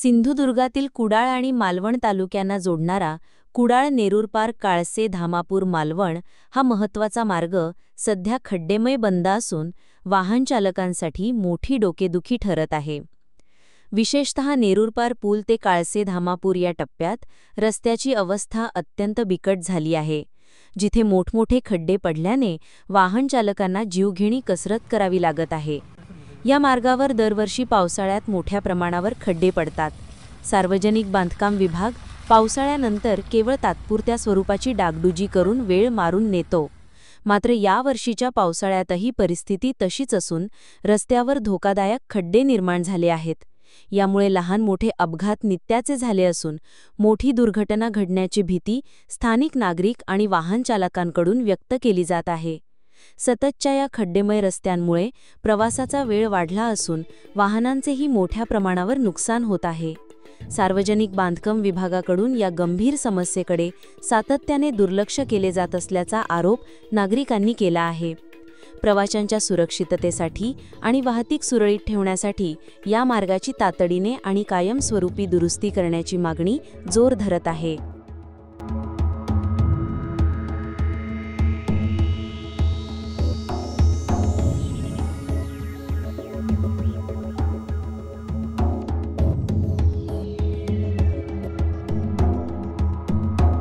सिंधुदुर्गातील कुडाळ आणि मालवण तालुक्यांना जोडणारा कुडाळ-नेरूरपार काळसे-धामापूर-मालवण हा महत्त्वाचा मार्ग सध्या खड्डेमय बंद असून वाहनचालकांसाठी मोठी डोकेदुखी ठरत आहे. विशेषतः नेरूरपार पूल ते काळसे-धामापूर या टप्प्यात रस्त्याची अवस्था अत्यंत बिकट झाली आहे, जिथे मोठमोठे खड्डे पडल्याने वाहनचालकांना जीवघेणी कसरत करावी लागत आहे. या मार्गावर दरवर्षी पावसाळ्यात मोठ्या प्रमाणावर खड्डे पडतात. सार्वजनिक बांधकाम विभाग पावसाळ्यानंतर केवळ तात्पुरत्या स्वरूपाची डागडुजी करून वेळ मारून नेतो. मात्र या वर्षीच्या पावसाळ्यातही परिस्थिती तशीच असून रस्त्यावर धोकादायक खड्डे निर्माण झाले आहेत. यामुळे लहान मोठे अपघात नित्याचे झाले असून मोठी दुर्घटना घडण्याची भीती स्थानिक नागरिक आणि वाहनचालकांकडून व्यक्त केली जात आहे. सततच्या या खड्डेमय रस्त्यांमुळे प्रवासाचा वेळ वाढला असून वाहनांचेही मोठ्या प्रमाणावर नुकसान होत आहे. सार्वजनिक बांधकाम विभागाकडून या गंभीर समस्येकडे सातत्याने दुर्लक्ष केले जात असल्याचा आरोप नागरिकांनी केला आहे. प्रवाशांच्या सुरक्षिततेसाठी आणि वाहतूक सुरळीत ठेवण्यासाठी या मार्गाची तातडीने आणि कायमस्वरूपी दुरुस्ती करण्याची मागणी जोर धरत आहे.